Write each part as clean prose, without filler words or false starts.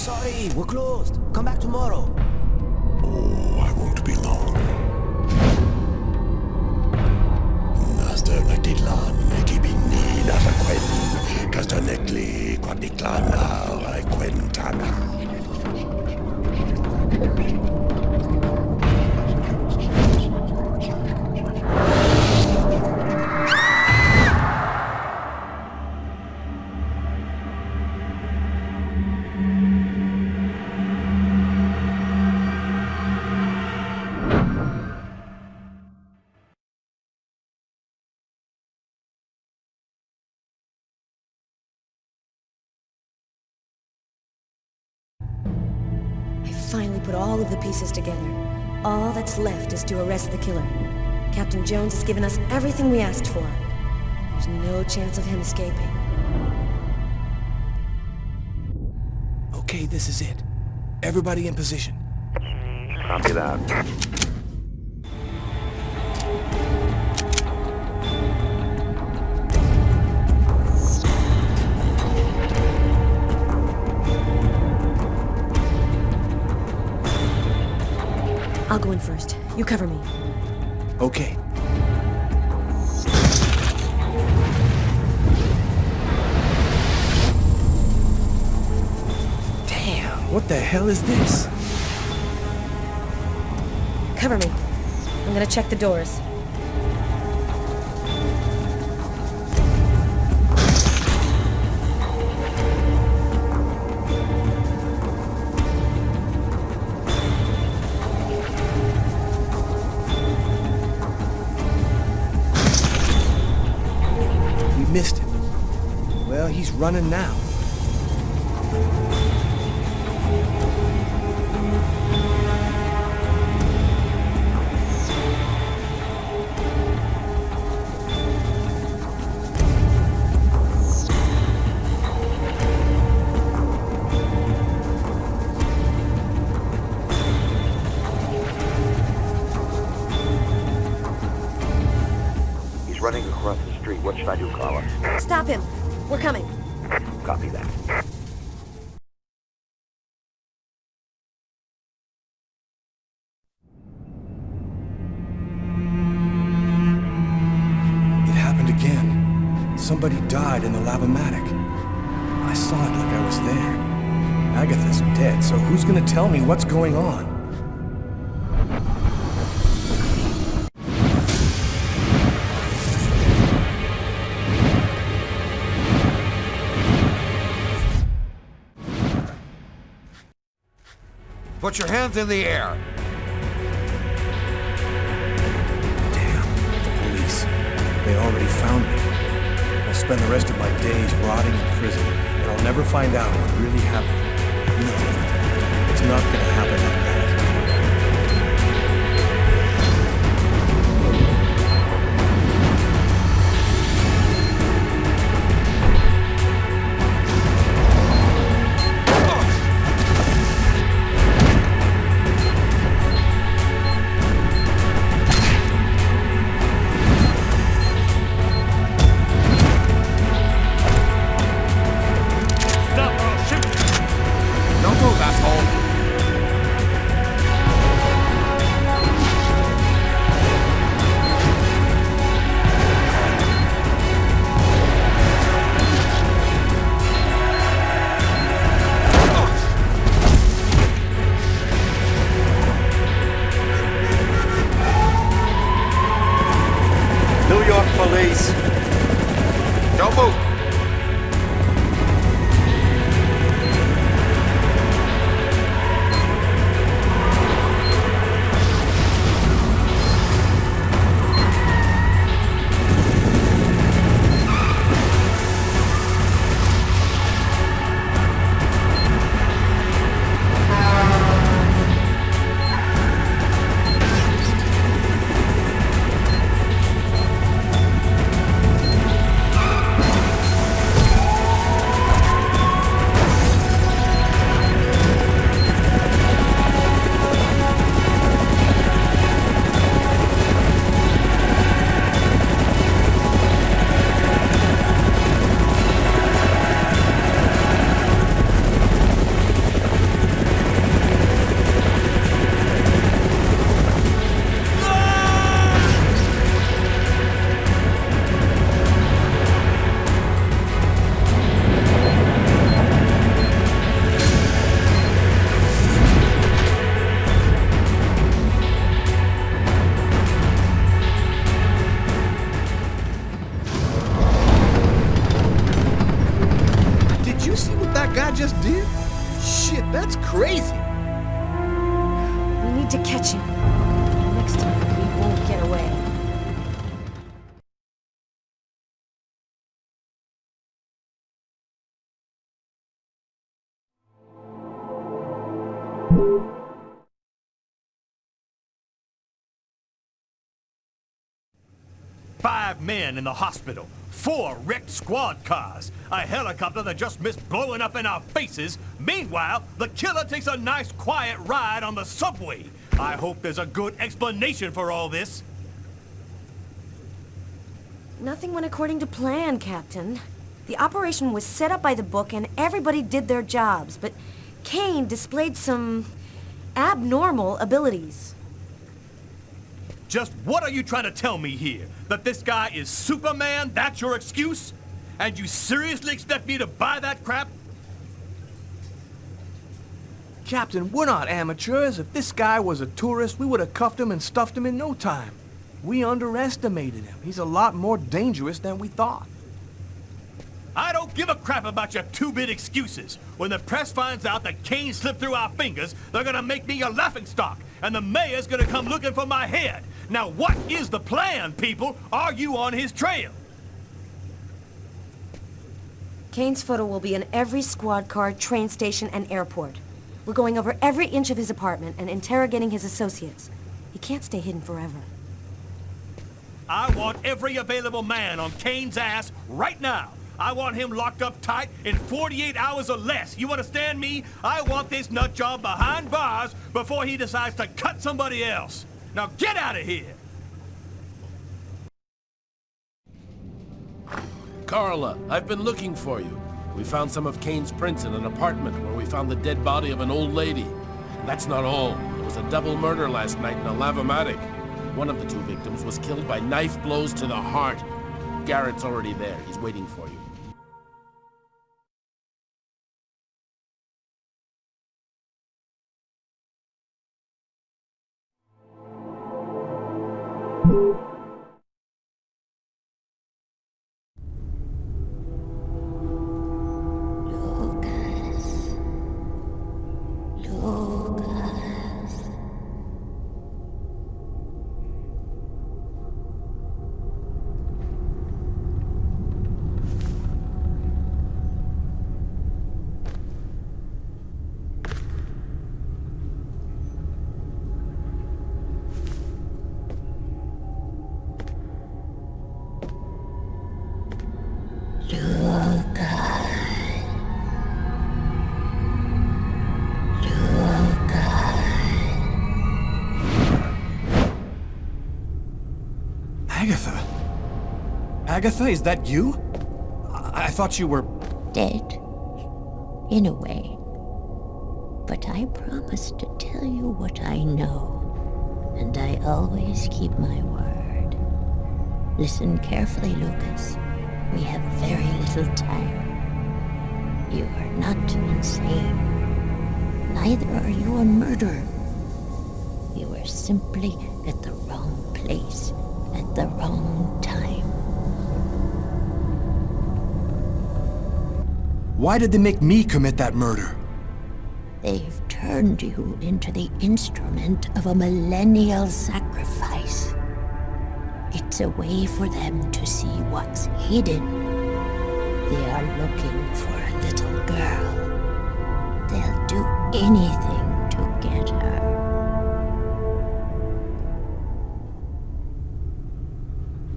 Sorry, we're closed. Come back tomorrow. Oh, I won't be long. Naster nagdilan, nagibini nasa kwen, kasta nekli kwadiklana, ay kwentana. Finally put all of the pieces together. All that's left is to arrest the killer. Captain Jones has given us everything we asked for. There's no chance of him escaping. Okay, this is it. Everybody in position. Copy that. I'll go in first. You cover me. Okay. Damn, what the hell is this? Cover me. I'm gonna check the doors. Missed him. Well, he's running now. He's running across the street. What should I do, Carla? Stop him. We're coming. Copy that. It happened again. Somebody died in the lavomatic. I saw it like I was there. Agatha's dead, so who's gonna tell me what's going on? Put your hands in the air. Damn, the police. They already found me. I'll spend the rest of my days rotting in prison, and I'll never find out what really happened. No, it's not gonna happen like that. guy just did? Shit, that's crazy. We need to catch him. Next time, we won't get away. Five men in the hospital, 4 wrecked squad cars, a helicopter that just missed blowing up in our faces. Meanwhile, the killer takes a nice quiet ride on the subway. I hope there's a good explanation for all this. Nothing went according to plan, Captain. The operation was set up by the book and everybody did their jobs, but Kane displayed some abnormal abilities. Just what are you trying to tell me here? That this guy is Superman? That's your excuse? And you seriously expect me to buy that crap? Captain, we're not amateurs. If this guy was a tourist, we would have cuffed him and stuffed him in no time. We underestimated him. He's a lot more dangerous than we thought. I don't give a crap about your 2-bit excuses. When the press finds out that Kane slipped through our fingers, they're gonna make me a laughingstock, and the mayor's gonna come looking for my head. Now what is the plan, people? Are you on his trail? Kane's photo will be in every squad car, train station, and airport. We're going over every inch of his apartment and interrogating his associates. He can't stay hidden forever. I want every available man on Kane's ass right now. I want him locked up tight in 48 hours or less. You understand me? I want this nut job behind bars before he decides to cut somebody else. Now get out of here! Carla, I've been looking for you. We found some of Kane's prints in an apartment where we found the dead body of an old lady. And that's not all. There was a double murder last night in a lavomatic. One of the 2 victims was killed by knife blows to the heart. Garrett's already there. He's waiting for you. Agatha? Agatha, is that you? I thought you were... Dead, in a way. But I promise to tell you what I know, and I always keep my word. Listen carefully, Lucas. We have very little time. You are not insane. Neither are you a murderer. You are simply at the wrong place at the wrong time. Why did they make me commit that murder? They've turned you into the instrument of a millennial sacrifice. It's a way for them to see what's hidden. They are looking for a little girl. They'll do anything to get her.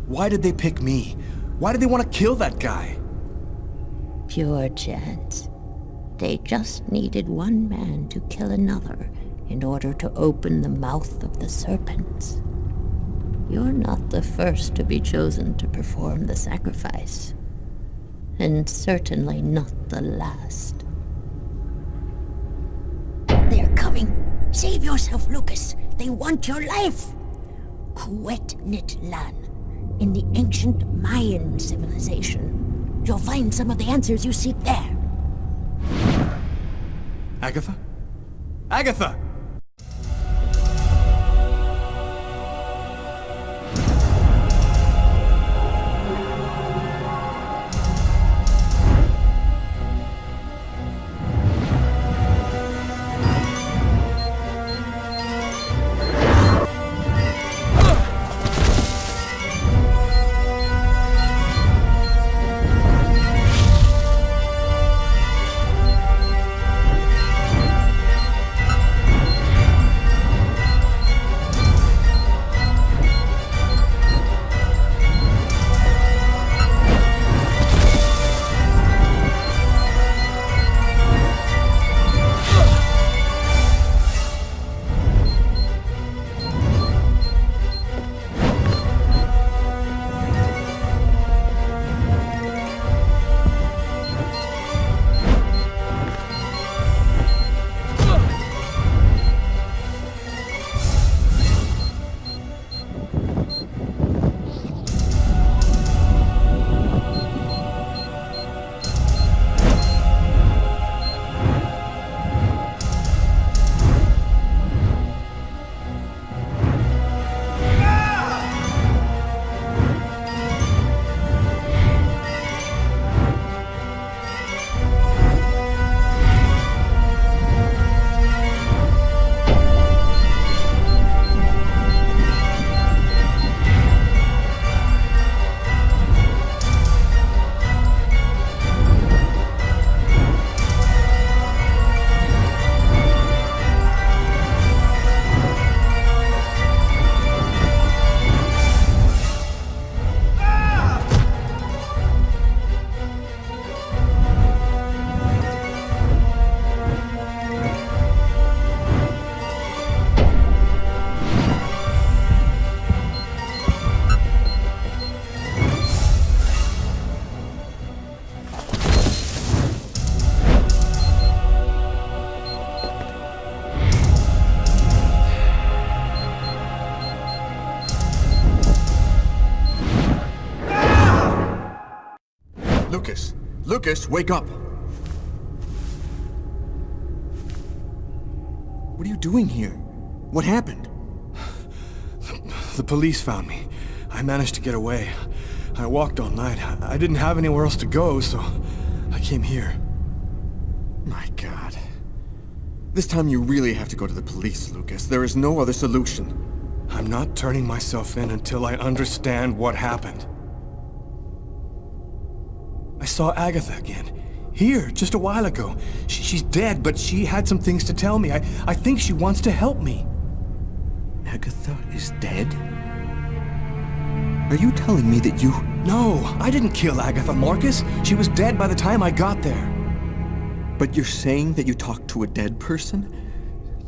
Why did they pick me? Why did they want to kill that guy? Pure chance. They just needed one man to kill another in order to open the mouth of the serpents. You're not the first to be chosen to perform the sacrifice, and certainly not the last. They're coming! Save yourself, Lucas! They want your life! Kuetnitlan, in the ancient Mayan civilization. You'll find some of the answers you seek there. Agatha? Agatha! Lucas, wake up! What are you doing here? What happened? The police found me. I managed to get away. I walked all night. I didn't have anywhere else to go, so I came here. My God. This time you really have to go to the police, Lucas. There is no other solution. I'm not turning myself in until I understand what happened. I saw Agatha again. Here, just a while ago. She's dead, but she had some things to tell me. I think she wants to help me. Agatha is dead? Are you telling me that you... No, I didn't kill Agatha, Marcus. She was dead by the time I got there. But you're saying that you talked to a dead person?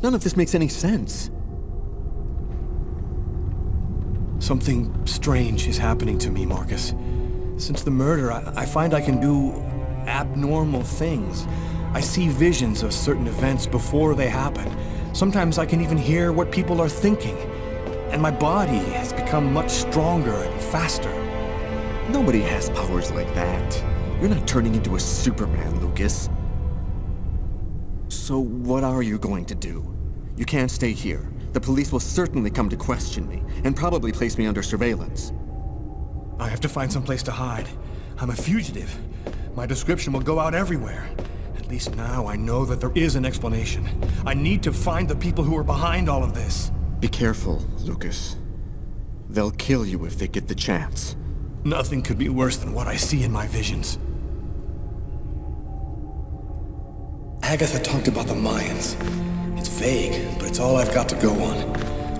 None of this makes any sense. Something strange is happening to me, Marcus. Since the murder, I find I can do abnormal things. I see visions of certain events before they happen. Sometimes I can even hear what people are thinking. And my body has become much stronger and faster. Nobody has powers like that. You're not turning into a Superman, Lucas. So what are you going to do? You can't stay here. The police will certainly come to question me, and probably place me under surveillance. I have to find some place to hide. I'm a fugitive. My description will go out everywhere. At least now I know that there is an explanation. I need to find the people who are behind all of this. Be careful, Lucas. They'll kill you if they get the chance. Nothing could be worse than what I see in my visions. Agatha talked about the Mayans. It's vague, but it's all I've got to go on.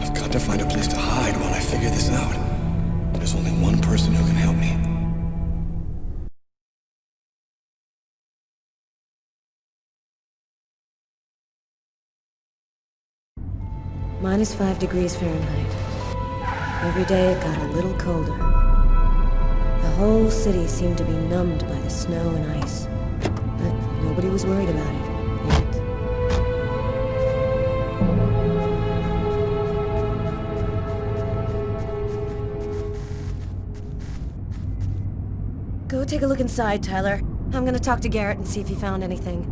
I've got to find a place to hide while I figure this out. There's only one person who can help me. -5 degrees Fahrenheit. Every day it got a little colder. The whole city seemed to be numbed by the snow and ice. But nobody was worried about it, yet. Go take a look inside, Tyler. I'm gonna talk to Garrett and see if he found anything.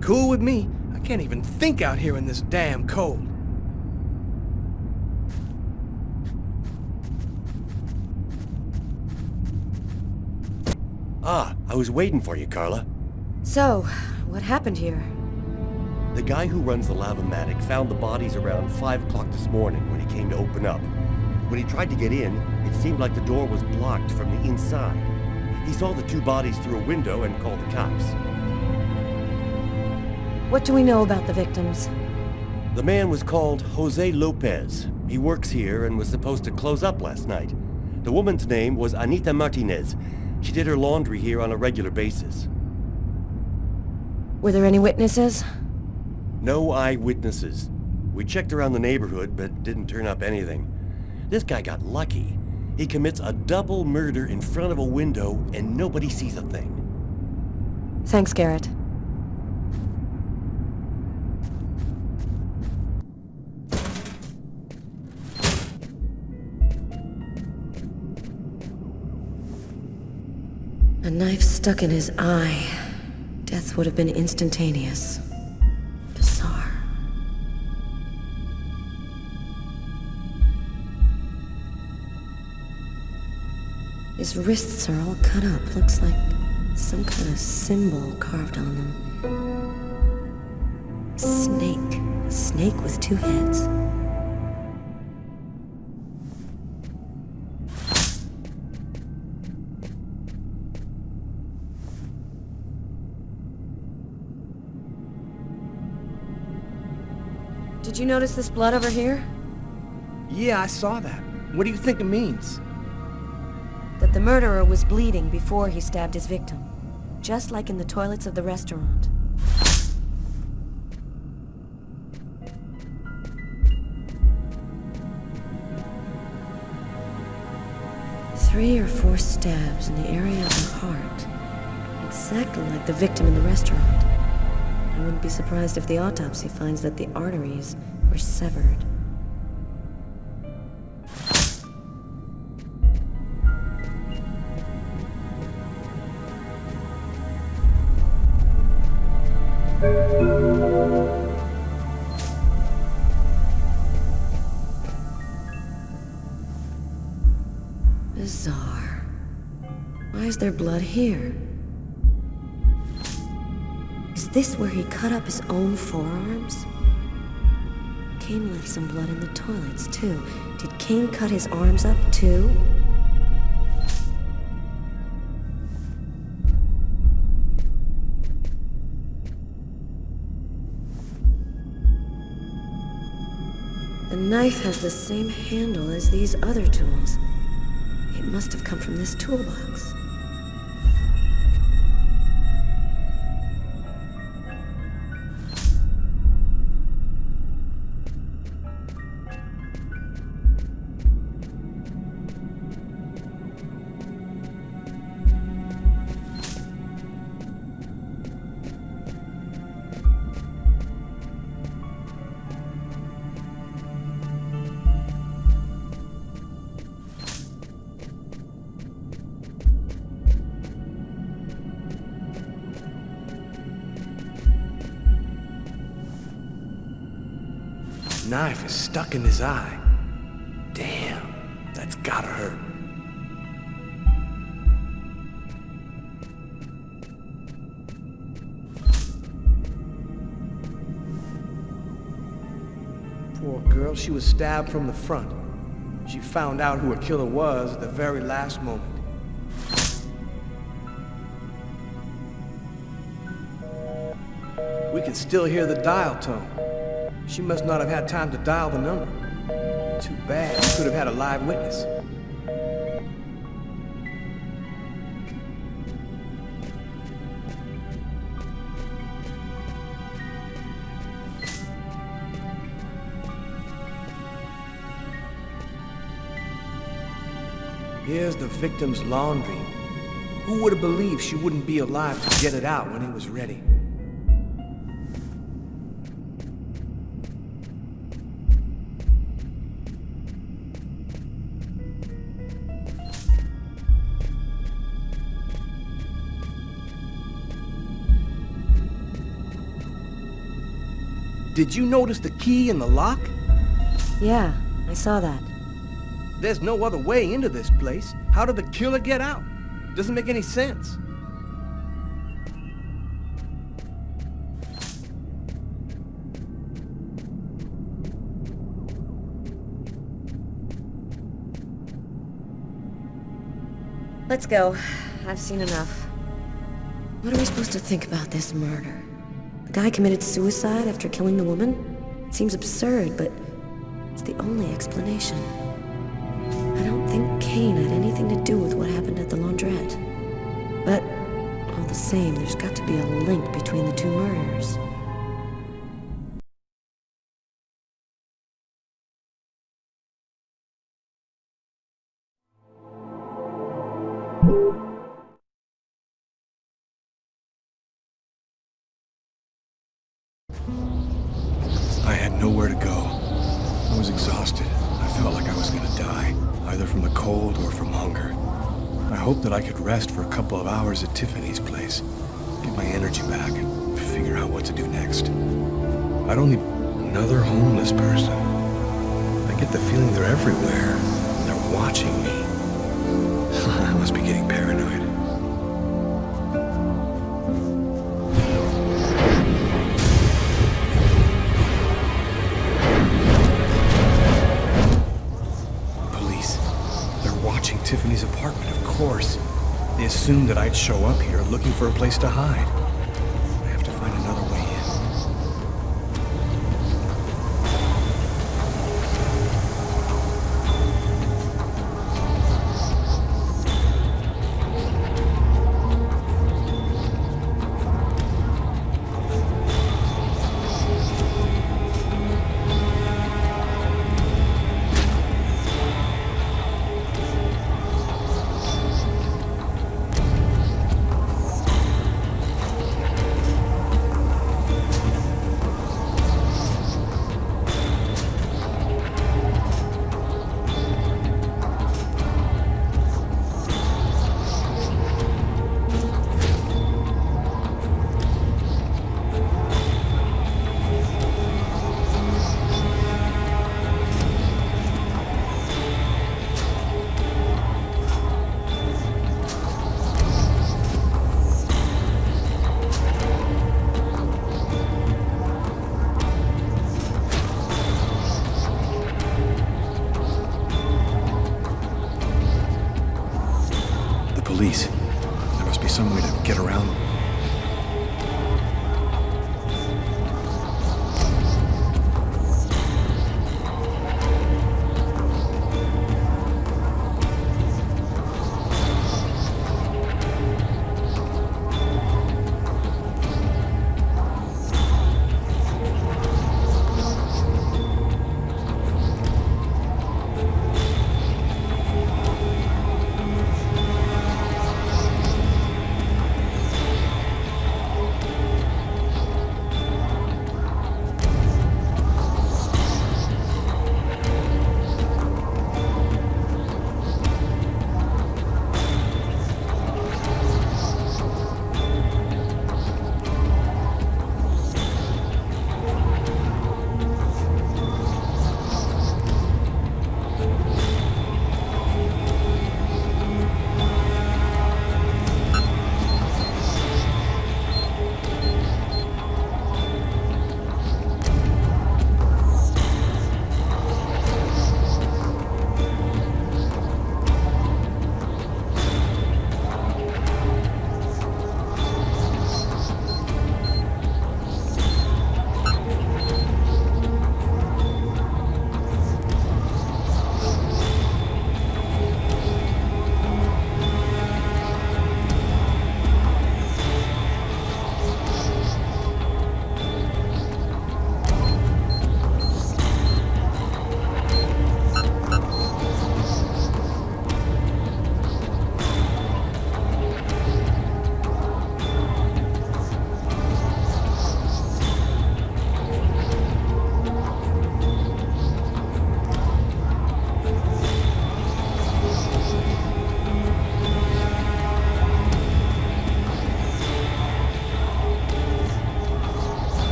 Cool with me. I can't even think out here in this damn cold. Ah, I was waiting for you, Carla. So, what happened here? The guy who runs the Lavomatic found the bodies around 5 o'clock this morning when he came to open up. When he tried to get in, it seemed like the door was blocked from the inside. He saw the 2 bodies through a window and called the cops. What do we know about the victims? The man was called Jose Lopez. He works here and was supposed to close up last night. The woman's name was Anita Martinez. She did her laundry here on a regular basis. Were there any witnesses? No eyewitnesses. We checked around the neighborhood, but didn't turn up anything. This guy got lucky. He commits a double murder in front of a window, and nobody sees a thing. Thanks, Garrett. A knife stuck in his eye. Death would have been instantaneous. Bizarre. His wrists are all cut up. Looks like some kind of symbol carved on them. Snake. A snake with 2 heads. Did you notice this blood over here? Yeah, I saw that. What do you think it means? That the murderer was bleeding before he stabbed his victim. Just like in the toilets of the restaurant. Three or 4 stabs in the area of the heart. Exactly like the victim in the restaurant. I wouldn't be surprised if the autopsy finds that the arteries were severed. Bizarre. Why is there blood here? Is this where he cut up his own forearms? Kane left some blood in the toilets, too. Did Kane cut his arms up, too? The knife has the same handle as these other tools. It must have come from this toolbox. Knife is stuck in his eye. Damn, that's gotta hurt. Poor girl, she was stabbed from the front. She found out who her killer was at the very last moment. We can still hear the dial tone. She must not have had time to dial the number. Too bad. We could have had a live witness. Here's the victim's laundry. Who would have believed she wouldn't be alive to get it out when it was ready? Did you notice the key in the lock? Yeah, I saw that. There's no other way into this place. How did the killer get out? Doesn't make any sense. Let's go. I've seen enough. What are we supposed to think about this murder? The guy committed suicide after killing the woman? It seems absurd, but it's the only explanation. I don't think Kane had anything to do with what happened at the laundrette. But, all the same, there's got to be a link between the two murders. I had nowhere to go. I was exhausted. I felt like I was gonna die, either from the cold or from hunger. I hoped that I could rest for a couple of hours at Tiffany's place, get my energy back, and figure out what to do next. I don't need another homeless person. I get the feeling they're everywhere. They're watching me. I must be getting paranoid. Tiffany's apartment, of course. They assumed that I'd show up here looking for a place to hide. I have to find another way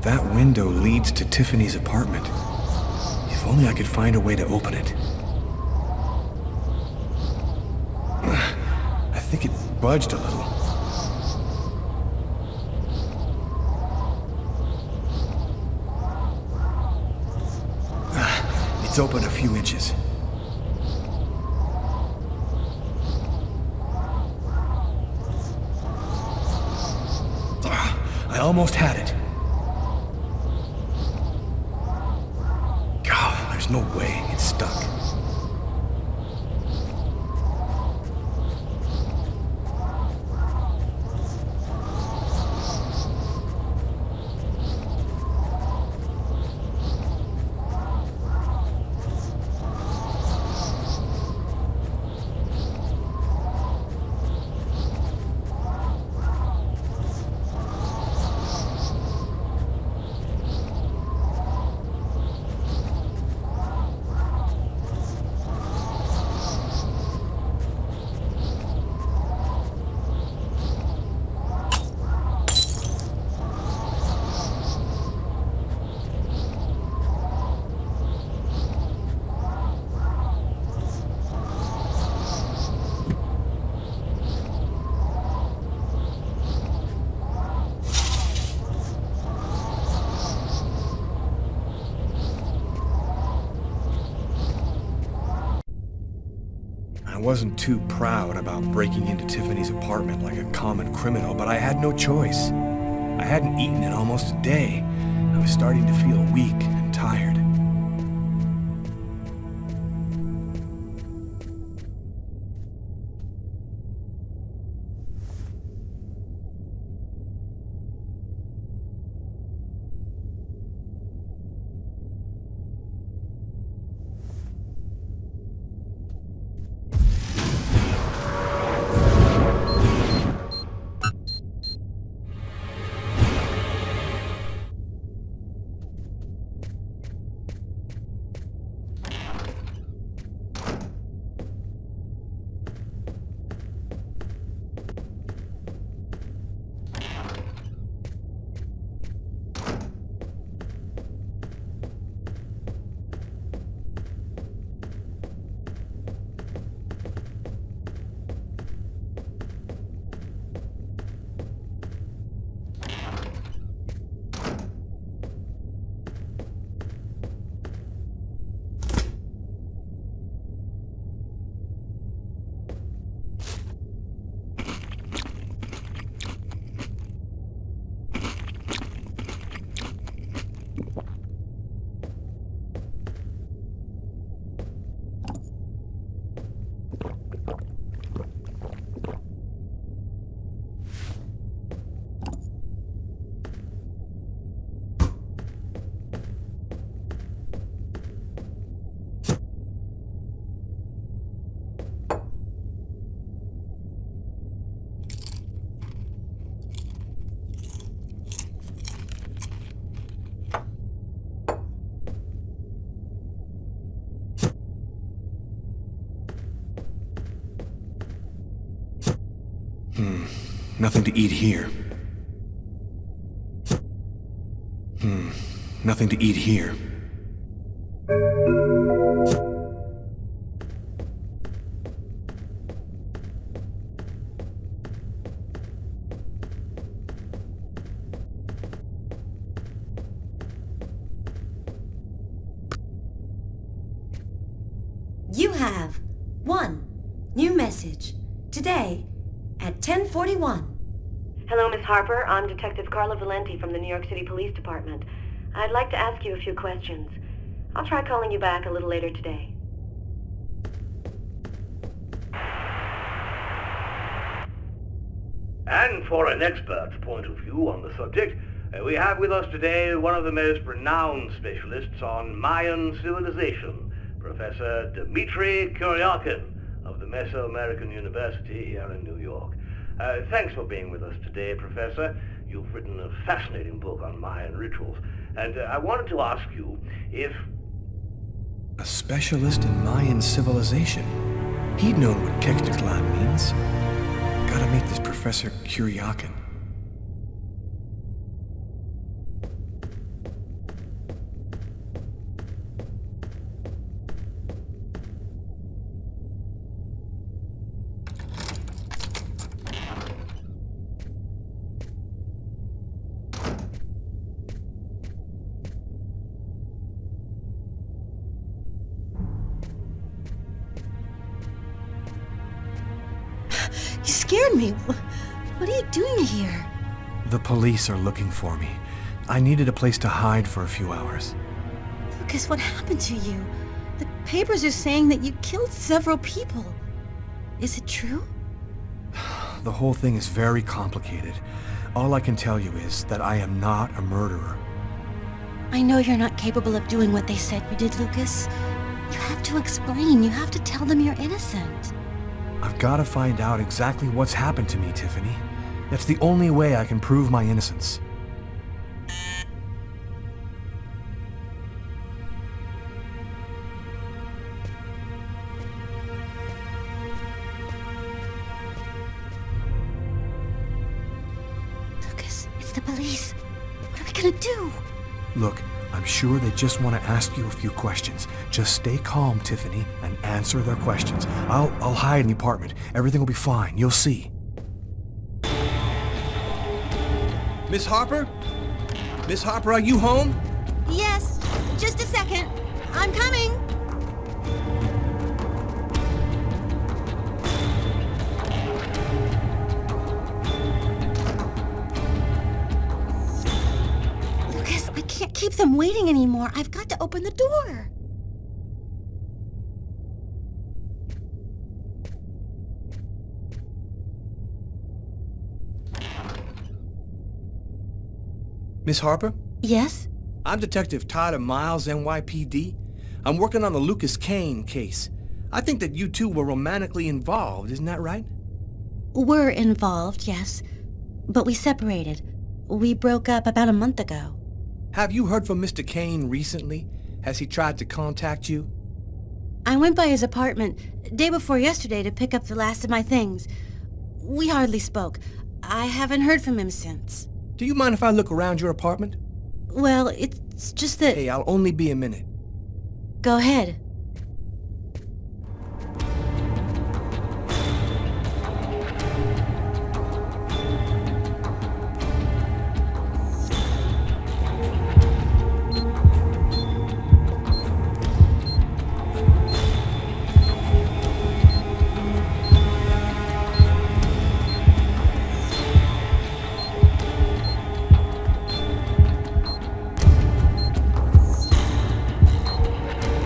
That window leads to Tiffany's apartment. If only I could find a way to open it. I think it budged a little. It's open a few inches. I almost had it. God, there's no way. It's stuck. I wasn't too proud about breaking into Tiffany's apartment like a common criminal, but I had no choice. I hadn't eaten in almost a day. I was starting to feel weak and tired. Nothing to eat here. Nothing to eat here. You have one new message today at 10:41. Hello, Miss Harper. I'm Detective Carla Valenti from the New York City Police Department. I'd like to ask you a few questions. I'll try calling you back a little later today. And for an expert's point of view on the subject, we have with us today one of the most renowned specialists on Mayan civilization, Professor Dmitry Kuryakin of the Mesoamerican University here in New York. Thanks for being with us today, Professor. You've written a fascinating book on Mayan rituals, and I wanted to ask you if... A specialist in Mayan civilization? He'd known what Kekteklan means. Gotta meet this Professor Kuryakin. You scared me. What are you doing here? The police are looking for me. I needed a place to hide for a few hours. Lucas, what happened to you? The papers are saying that you killed several people. Is it true? The whole thing is very complicated. All I can tell you is that I am not a murderer. I know you're not capable of doing what they said you did, Lucas. You have to explain. You have to tell them you're innocent. I've got to find out exactly what's happened to me, Tiffany. That's the only way I can prove my innocence. Lucas, it's the police. What are we gonna do? Look, I'm sure they just want to ask you a few questions. Just stay calm, Tiffany, and answer their questions. I'll hide in the apartment. Everything will be fine. You'll see. Miss Harper? Miss Harper, are you home? Yes, just a second. I'm coming. Lucas, I can't keep them waiting anymore. I've got to open the door. Miss Harper? Yes? I'm Detective Tyler Miles, NYPD. I'm working on the Lucas Kane case. I think that you two were romantically involved, isn't that right? We're involved, yes. But we separated. We broke up about a month ago. Have you heard from Mr. Kane recently? Has he tried to contact you? I went by his apartment day before yesterday to pick up the last of my things. We hardly spoke. I haven't heard from him since. Do you mind if I look around your apartment? Well, it's just that... Hey, I'll only be a minute. Go ahead.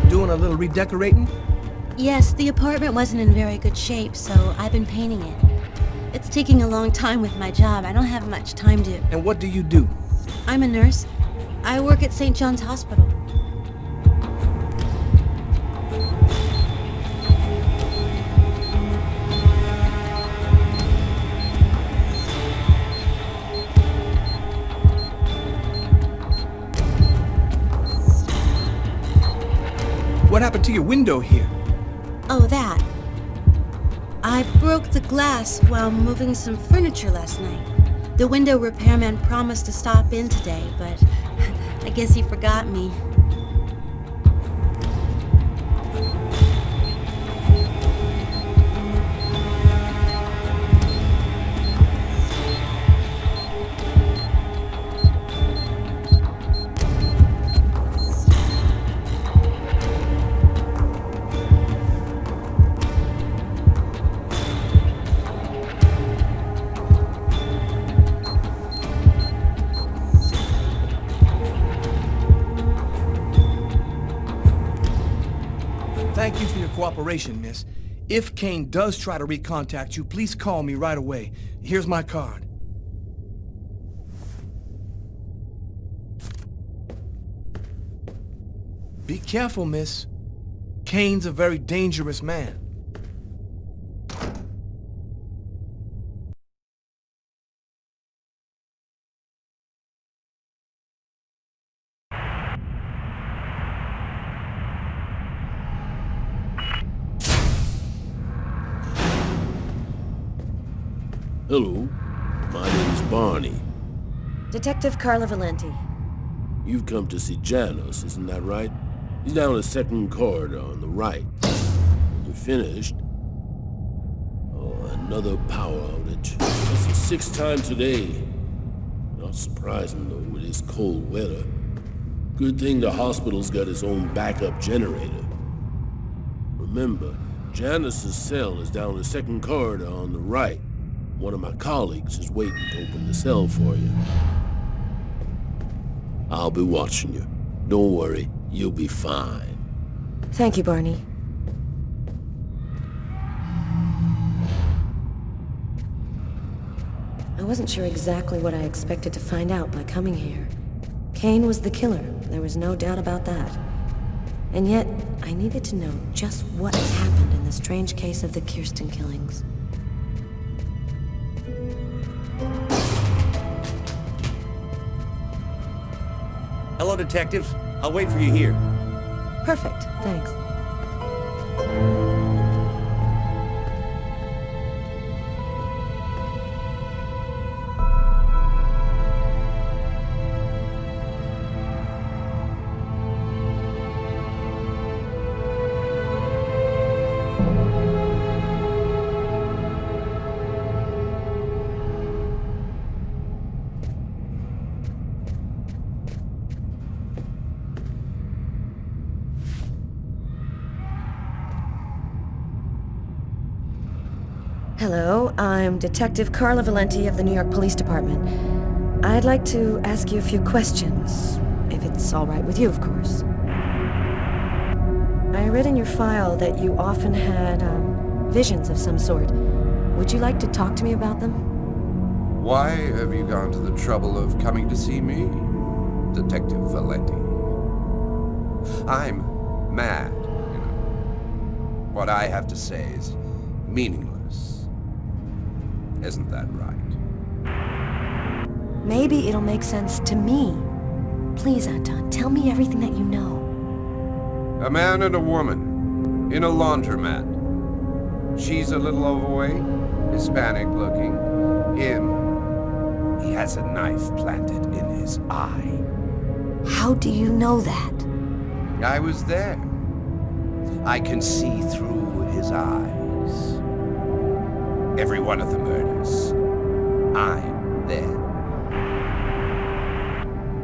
Doing a little redecorating? Yes, the apartment wasn't in very good shape, so I've been painting it. It's taking a long time with my job. I don't have much time to... And what do you do? I'm a nurse. I work at St. John's Hospital. What happened to your window here? Oh, that. I broke the glass while moving some furniture last night. The window repairman promised to stop in today, but I guess he forgot me. Thank you for your cooperation, miss. If Kane does try to recontact you, please call me right away. Here's my card. Be careful, miss. Kane's a very dangerous man. Hello, my name's Barney. Detective Carla Valenti. You've come to see Janus, isn't that right? He's down the second corridor on the right. You finished? Oh, another power outage. That's the sixth time today. Not surprising, though, with this cold weather. Good thing the hospital's got its own backup generator. Remember, Janus's cell is down the second corridor on the right. One of my colleagues is waiting to open the cell for you. I'll be watching you. Don't worry, you'll be fine. Thank you, Barney. I wasn't sure exactly what I expected to find out by coming here. Kane was the killer, there was no doubt about that. And yet, I needed to know just what happened in the strange case of the Kirsten killings. Hello, detectives. I'll wait for you here. Perfect, thanks. Hello, I'm Detective Carla Valenti of the New York Police Department. I'd like to ask you a few questions, if it's all right with you, of course. I read in your file that you often had, visions of some sort. Would you like to talk to me about them? Why have you gone to the trouble of coming to see me, Detective Valenti? I'm mad, you know. What I have to say is meaningless. Isn't that right? Maybe it'll make sense to me. Please, Anton, tell me everything that you know. A man and a woman in a laundromat. She's a little overweight, Hispanic looking. He has a knife planted in his eye. How do you know that? I was there. I can see through his eyes. Every one of the murders. I'm there.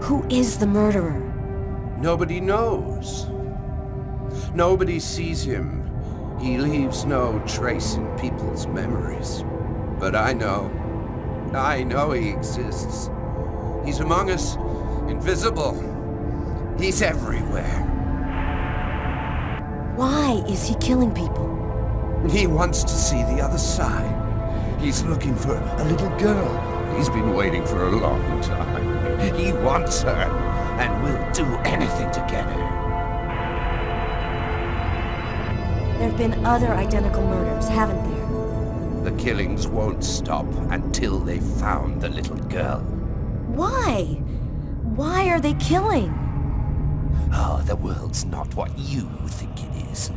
Who is the murderer? Nobody knows. Nobody sees him. He leaves no trace in people's memories. But I know he exists. He's among us, invisible. He's everywhere. Why is he killing people? He wants to see the other side. He's looking for a little girl. He's been waiting for a long time. He wants her, and will do anything to get her. There have been other identical murders, haven't there? The killings won't stop until they've found the little girl. Why? Why are they killing? Oh, the world's not what you think it is.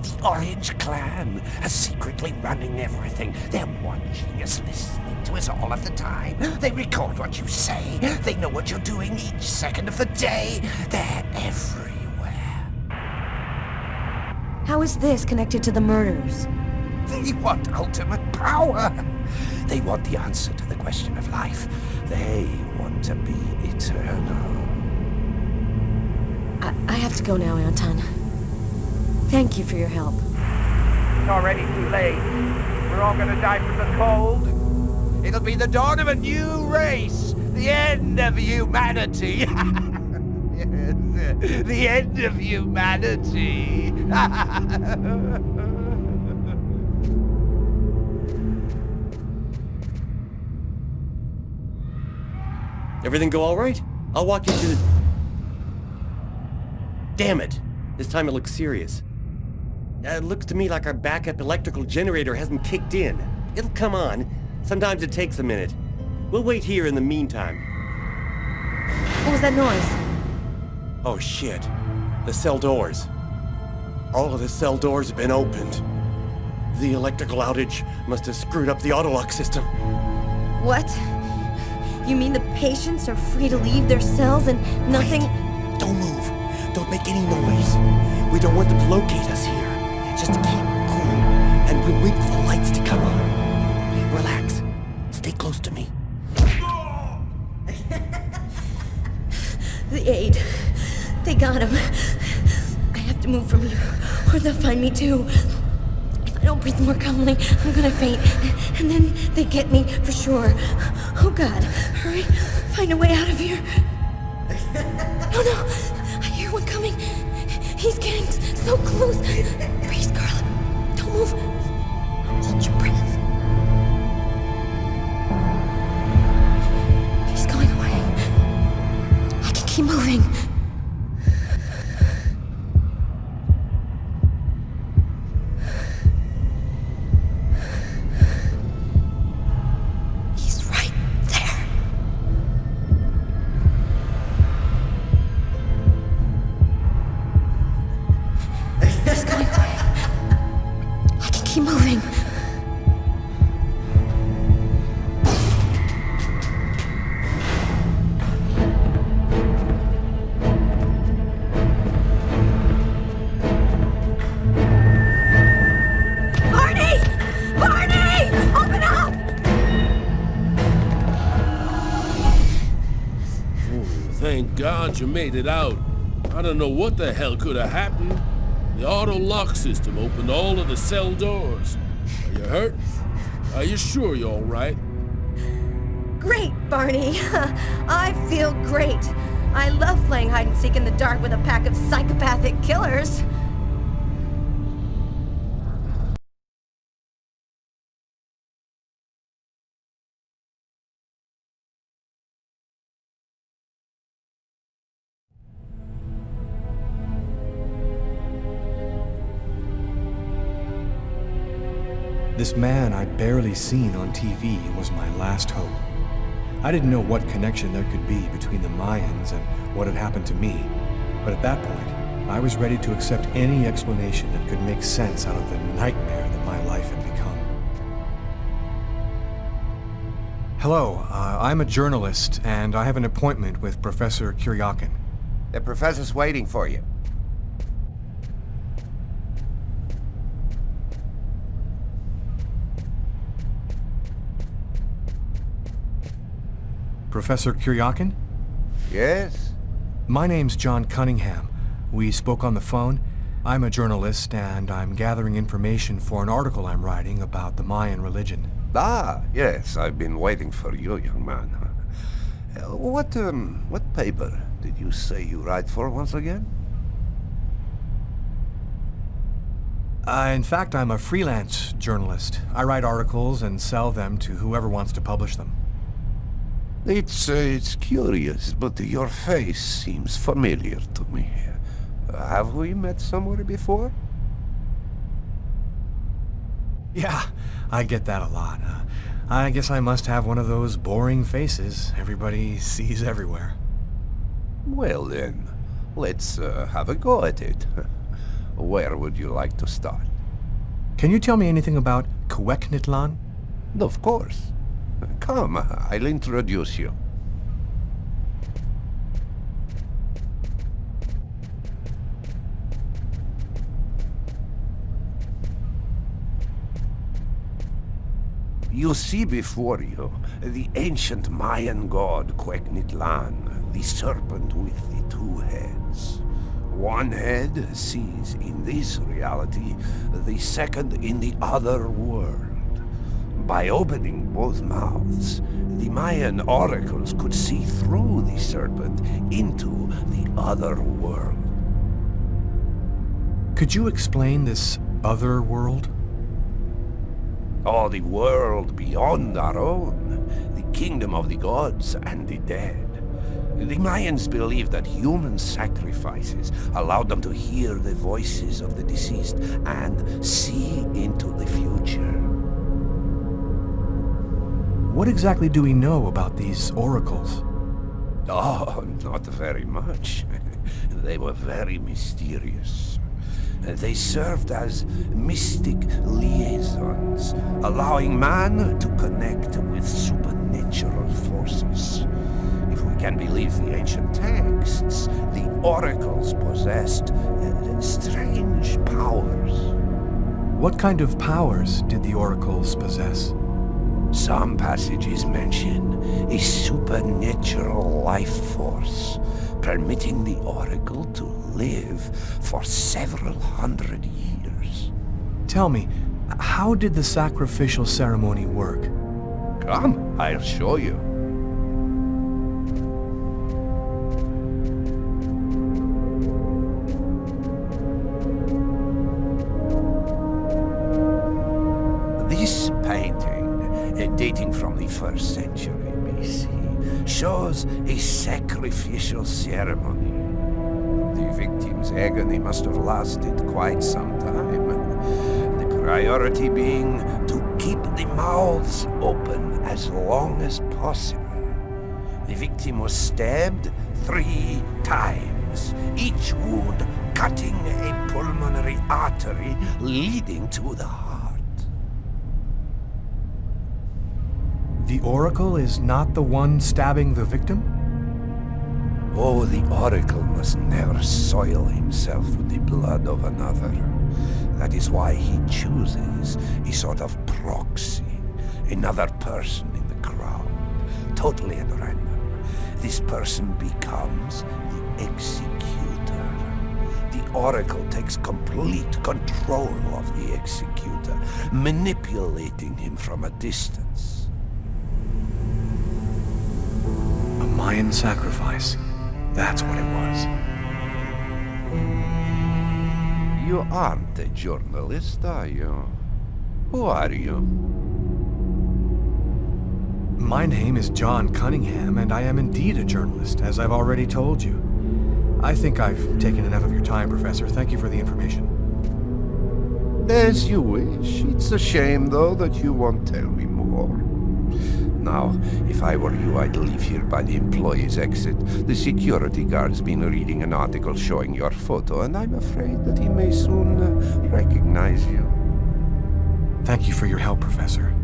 The Orange Clan are secretly running everything. They're watching us, listening to us all of the time. They record what you say. They know what you're doing each second of the day. They're everywhere. How is this connected to the murders? They want ultimate power. They want the answer to the question of life. They want to be eternal. I have to go now, Anton. Thank you for your help. It's already too late. We're all gonna die from the cold. It'll be the dawn of a new race. The end of humanity. Yes, the end of humanity. Everything go all right? I'll walk you to the... Damn it! This time it looks serious. It looks to me like our backup electrical generator hasn't kicked in. It'll come on. Sometimes it takes a minute. We'll wait here in the meantime. What was that noise? Oh shit. The cell doors. All of the cell doors have been opened. The electrical outage must have screwed up the autolock system. What? You mean the patients are free to leave their cells and nothing... Wait. Don't move. Don't make any noise. We don't want them to locate us here. Just keep cool, and we'll wait for the lights to come on. Relax. Stay close to me. The aide. They got him. I have to move from here, or they'll find me too. I don't breathe more calmly, I'm gonna faint. And then they get me, for sure. Oh God, hurry, find a way out of here. No, no, I hear one coming. He's getting so close. Breathe, Scarlet. Don't move. Hold your breath. He's going away. I can keep moving. Thank God you made it out. I don't know what the hell could have happened. The auto lock system opened all of the cell doors. Are you hurt? Are you sure you're all right? Great, Barney. I feel great. I love playing hide and seek in the dark with a pack of psychopathic killers. This man I'd barely seen on TV was my last hope. I didn't know what connection there could be between the Mayans and what had happened to me, but at that point, I was ready to accept any explanation that could make sense out of the nightmare that my life had become. Hello, I'm a journalist, and I have an appointment with Professor Kuryakin. The professor's waiting for you. Professor Kuryakin? Yes? My name's John Cunningham. We spoke on the phone. I'm a journalist, and I'm gathering information for an article I'm writing about the Mayan religion. Ah, yes, I've been waiting for you, young man. What paper did you say you write for once again? In fact, I'm a freelance journalist. I write articles and sell them to whoever wants to publish them. It's curious, but your face seems familiar to me. Have we met somewhere before? Yeah, I get that a lot. I guess I must have one of those boring faces everybody sees everywhere. Well then, let's have a go at it. Where would you like to start? Can you tell me anything about Kweknitlan? Of course. Come, I'll introduce you. You see before you the ancient Mayan god Kweknitlan, the serpent with the two heads. One head sees in this reality, the second in the other world. By opening both mouths, the Mayan oracles could see through the serpent into the other world. Could you explain this other world? Oh, the world beyond our own, the kingdom of the gods and the dead. The Mayans believed that human sacrifices allowed them to hear the voices of the deceased and see into the future. What exactly do we know about these oracles? Oh, not very much. They were very mysterious. They served as mystic liaisons, allowing man to connect with supernatural forces. If we can believe the ancient texts, the oracles possessed strange powers. What kind of powers did the oracles possess? Some passages mention a supernatural life force, permitting the oracle to live for several hundred years. Tell me, How did the sacrificial ceremony work? Come, I'll show you. This painting, dating from the 1st century BC, shows a sacrificial ceremony. The victim's agony must have lasted quite some time. The priority being to keep the mouths open as long as possible. The victim was stabbed 3 times, each wound cutting a pulmonary artery leading to the heart. The Oracle is not the one stabbing the victim? Oh, the Oracle must never soil himself with the blood of another. That is why he chooses a sort of proxy, another person in the crowd, totally at random. This person becomes the executor. The Oracle takes complete control of the executor, manipulating him from a distance. A Mayan sacrifice. That's what it was. You aren't a journalist, are you? Who are you? My name is John Cunningham, and I am indeed a journalist, as I've already told you. I think I've taken enough of your time, Professor. Thank you for the information. As you wish. It's a shame, though, that you won't tell me more. Now, if I were you, I'd leave here by the employee's exit. The security guard's been reading an article showing your photo, and I'm afraid that he may soon recognize you. Thank you for your help, Professor.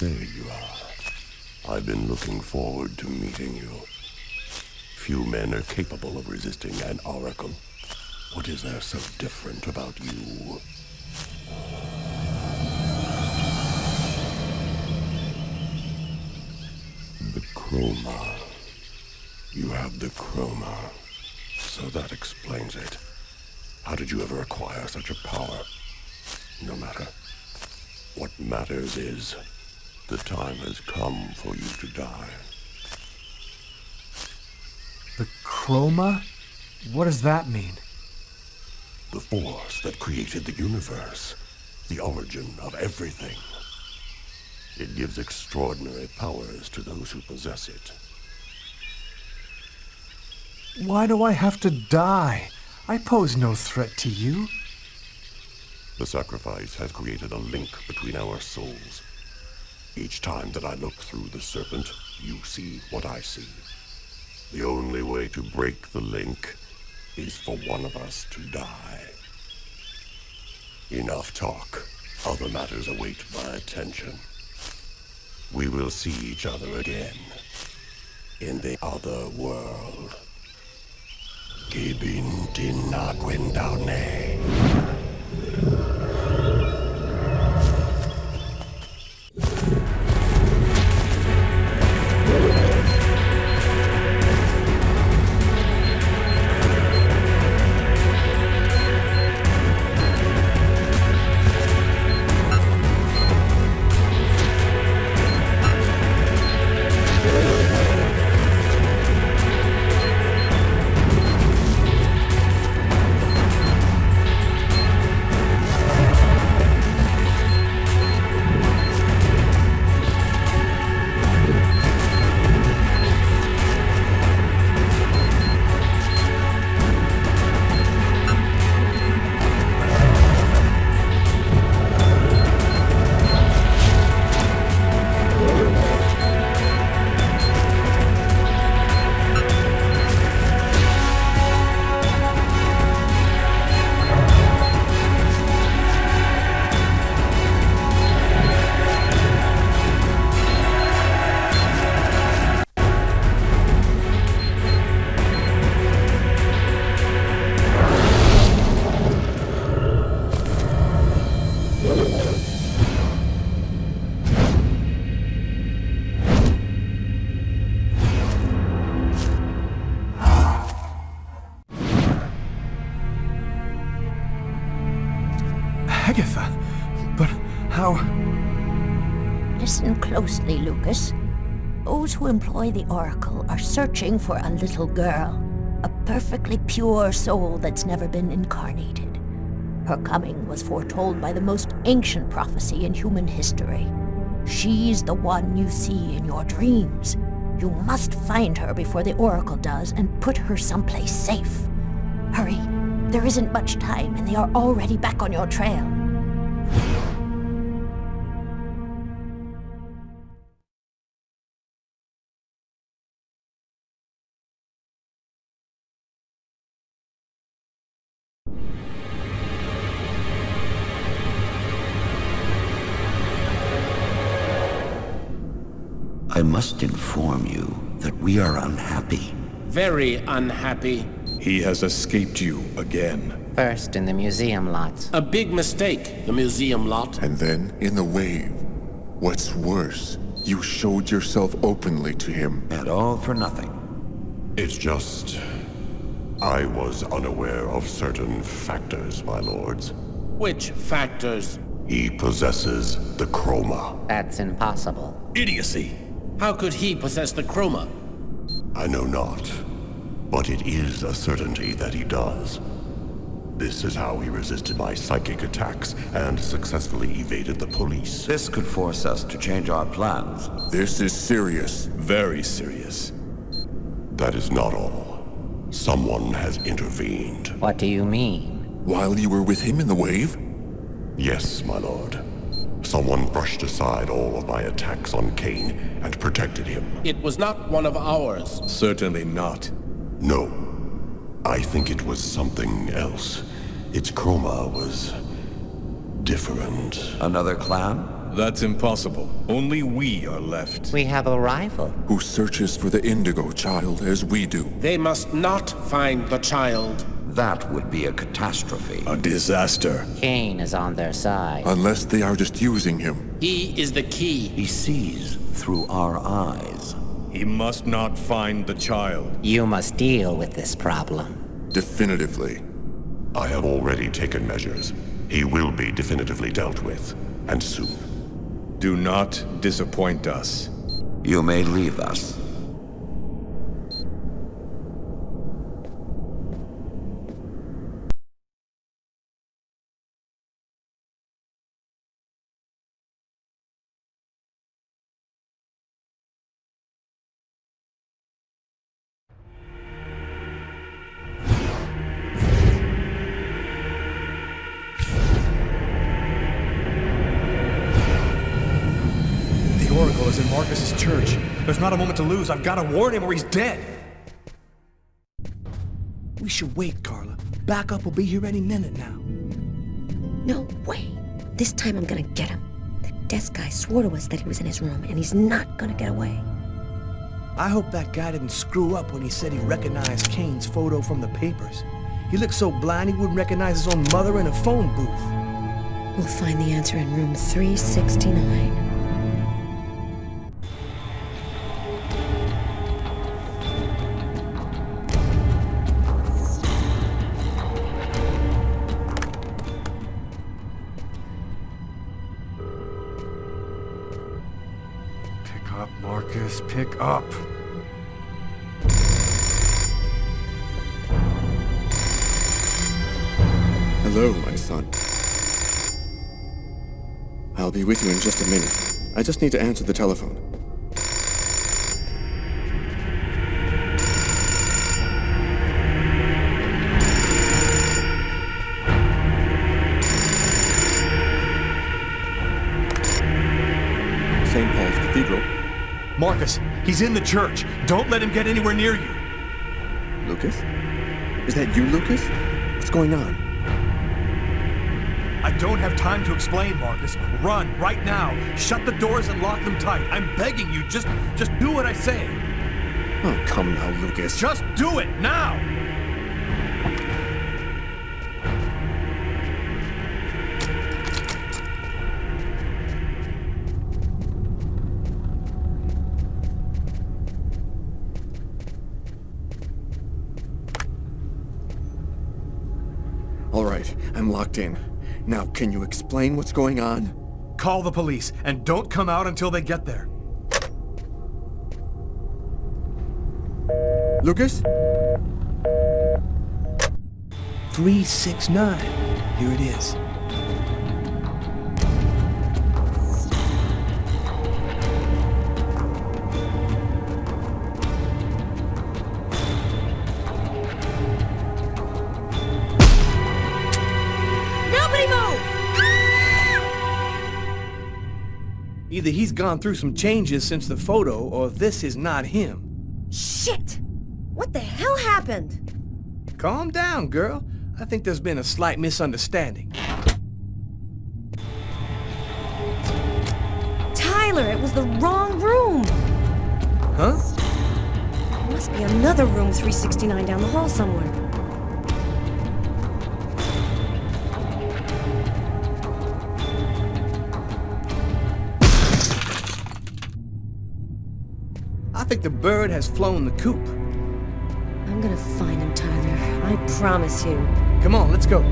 There you are. I've been looking forward to meeting you. Few men are capable of resisting an oracle. What is there so different about you? The chroma. You have the chroma. So that explains it. How did you ever acquire such a power? No matter. What matters is, the time has come for you to die. The chroma? What does that mean? The force that created the universe. The origin of everything. It gives extraordinary powers to those who possess it. Why do I have to die? I pose no threat to you. The sacrifice has created a link between our souls. Each time that I look through the serpent, you see what I see. The only way to break the link is for one of us to die. Enough talk. Other matters await my attention. We will see each other again. In the other world. Gibin Dinaguindane. Agatha, but how... Listen closely, Lucas. Those who employ the Oracle are searching for a little girl. A perfectly pure soul that's never been incarnated. Her coming was foretold by the most ancient prophecy in human history. She's the one you see in your dreams. You must find her before the Oracle does and put her someplace safe. Hurry. There isn't much time, and they are already back on your trail. I must inform you that we are unhappy. Very unhappy. He has escaped you again. First in the museum lot. A big mistake, the museum lot. And then in the wave. What's worse, you showed yourself openly to him. And all for nothing. It's just... I was unaware of certain factors, my lords. Which factors? He possesses the chroma. That's impossible. Idiocy! How could he possess the chroma? I know not, but it is a certainty that he does. This is how he resisted my psychic attacks and successfully evaded the police. This could force us to change our plans. This is serious. Very serious. That is not all. Someone has intervened. What do you mean? While you were with him in the wave? Yes, my lord. Someone brushed aside all of my attacks on Kane and protected him. It was not one of ours. Certainly not. No. I think it was something else. Its chroma was... different. Another clan? That's impossible. Only we are left. We have a rival. Who searches for the Indigo child as we do. They must not find the child. That would be a catastrophe. A disaster. Kane is on their side. Unless they are just using him. He is the key. He sees through our eyes. He must not find the child. You must deal with this problem. Definitively. I have already taken measures. He will be definitively dealt with. And soon. Do not disappoint us. You may leave us. Marcus's church. There's not a moment to lose. I've got to warn him or he's dead. We should wait, Carla. Backup will be here any minute now. No way. This time I'm gonna get him. The desk guy swore to us that he was in his room, and he's not gonna get away. I hope that guy didn't screw up when he said he recognized Kane's photo from the papers. He looked so blind he wouldn't recognize his own mother in a phone booth. We'll find the answer in room 369. Pick up, Marcus. Pick up. Hello, my son. I'll be with you in just a minute. I just need to answer the telephone. St. Paul's Cathedral. Marcus, he's in the church. Don't let him get anywhere near you. Lucas? Is that you, Lucas? What's going on? I don't have time to explain, Marcus. Run, right now. Shut the doors and lock them tight. I'm begging you, just do what I say. Oh, come now, Lucas. Just do it, now! All right, I'm locked in. Now, can you explain what's going on? Call the police, and don't come out until they get there. Lucas? 369. Here it is. Either he's gone through some changes since the photo, or this is not him. Shit! What the hell happened? Calm down, girl. I think there's been a slight misunderstanding. Tyler, it was the wrong room! Huh? There must be another room 369 down the hall somewhere. I think the bird has flown the coop. I'm gonna find him, Tyler. I promise you. Come on, let's go.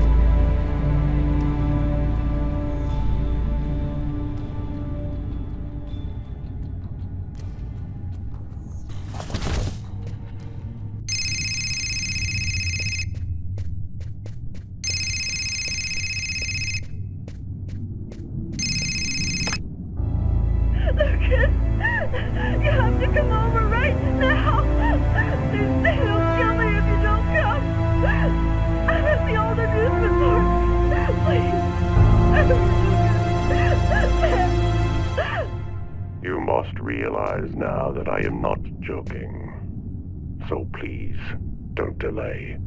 You have to come over right now. They'll kill me if you don't come. I'm at the old amusement park. Please. You must realize now that I am not joking. So please, don't delay.